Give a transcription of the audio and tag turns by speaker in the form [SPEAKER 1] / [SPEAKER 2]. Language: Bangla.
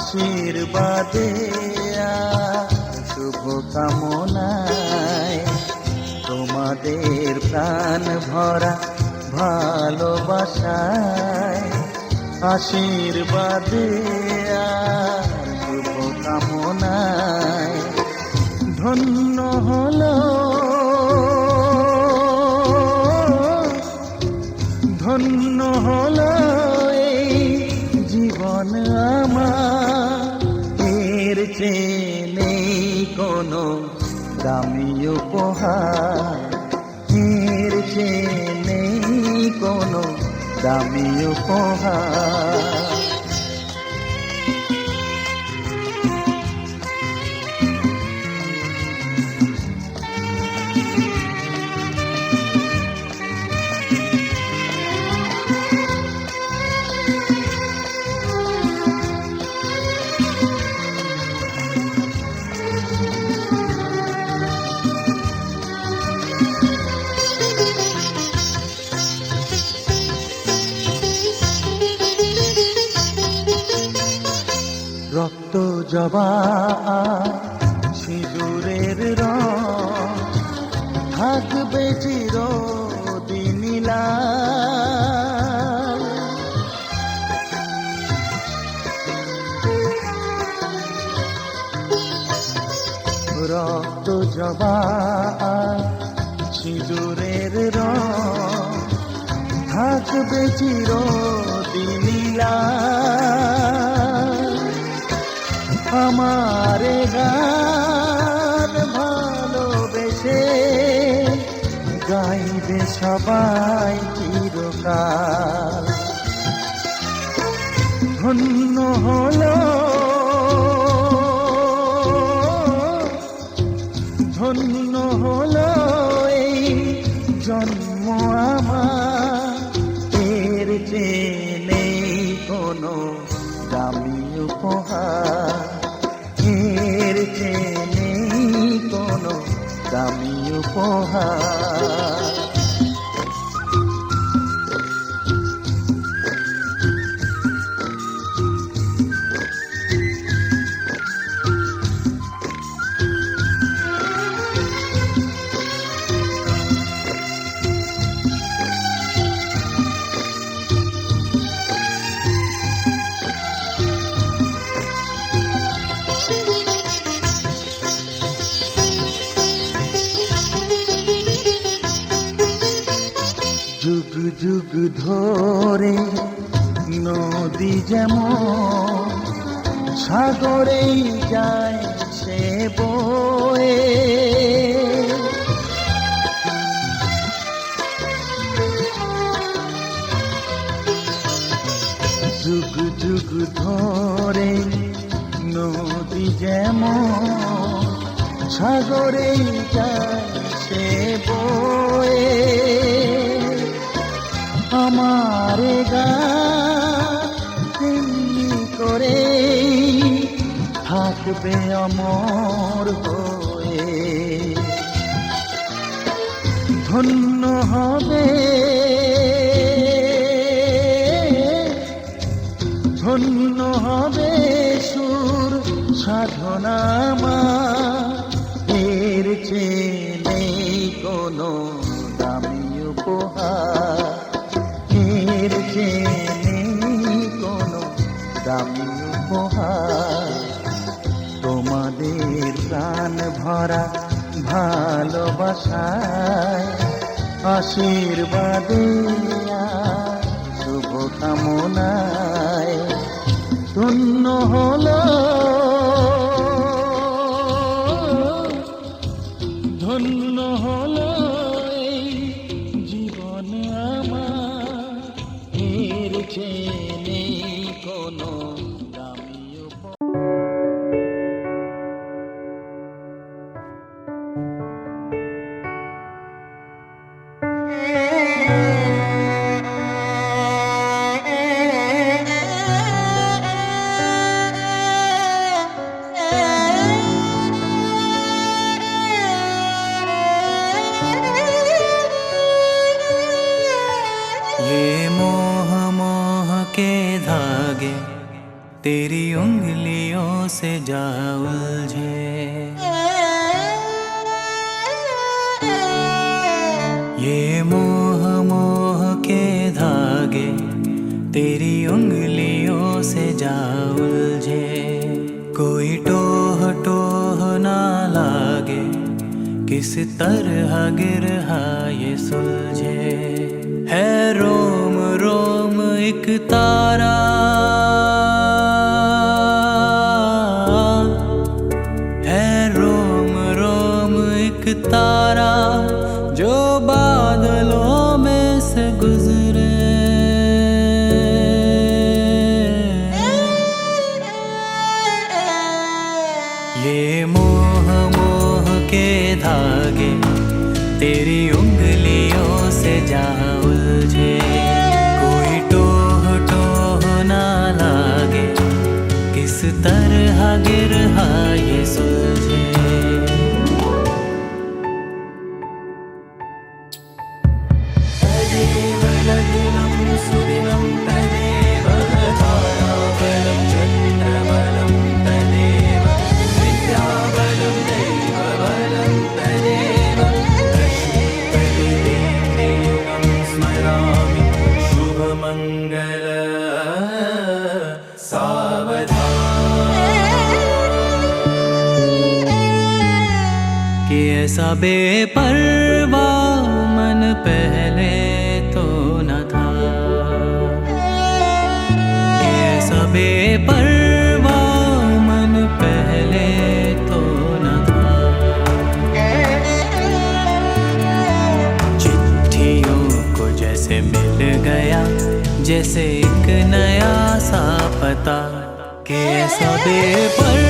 [SPEAKER 1] আশীর্বাদে আর শুভ কামনায় তোমাদের প্রাণ ভরা ভালোবাসায় আশীর্বাদে আর শুভ কামনায় ধন্য হলো ধন্য হলো এই জীবন আমার, এর চেয়ে নেই কোনো দামি উপহার, এর চেয়ে নেই কোনো দামি উপহার। রক্ত জবা সিঁদুরের রং থাকবে চিরদিন লাল। রক্ত জবা সিঁদুরের রং থাকবে চিরদিন লাল। আমারে গান ভালোবেসে গাইবে সবাই চিরকাল। ধন্য হলো ধন্য হলো এই জন্ম আমার, এর চেয়ে নেই কোনো দামি উপহার, এর চেয়ে নেই কোনো দামি উপহার। যুগ যুগ ধরে নদী যেমন সাগরেই যায় সে বয়ে, যুগ যুগ ধরে নদী যেমন সাগরেই যায় সে বয়ে, আমারে গানি করে থাকবে অমর হয়ে। ধন্য হবে ধন্য হবে সুর সাধনা আমার, এর চেয়ে নেই কোনো দামি উপহার, এর চেয়ে নেই কোনো দামি উপহার। তোমাদের প্রাণ ভরা ভালোবাসায় আশীর্বাদে আর শুভ কামনায় ধন্য হলো ধন্য হলো এই জীবন আমার, এর চেয়ে নেই কোনো দামি উপহার।
[SPEAKER 2] से जा उलझे। ये मोह मोह के धागे तेरी उंगलियों से जा उलझे। कोई टोह टोह ना लागे, किस तरह गिरहा ये सुलझे। है रोम रोम एक तारा, है रोम रोम एक तारा जो बादलों में से गुजरे। ये मोह मोह के धागे तेरी उंगलियों से जा उलझे। कोई टोह टोह ना लागे, किस तरह गिरहा ये सुलझे। तदेव लग्नं सुदिनं तदेव ताराबलं चन्द्रबलं तदेव विद्याबलं दैवबलं तदेव लक्ष्मीपतिदेवं स्मरामि शुभमङ्गल सावधान। कि ऐसा बेपरवा मन पहले तो न था, कि ऐसा बेपरवा मन पहले तो न था। चिट्ठियों को जैसे मिल गया जैसे एक नया सा पता, कि ऐसा बेपरवा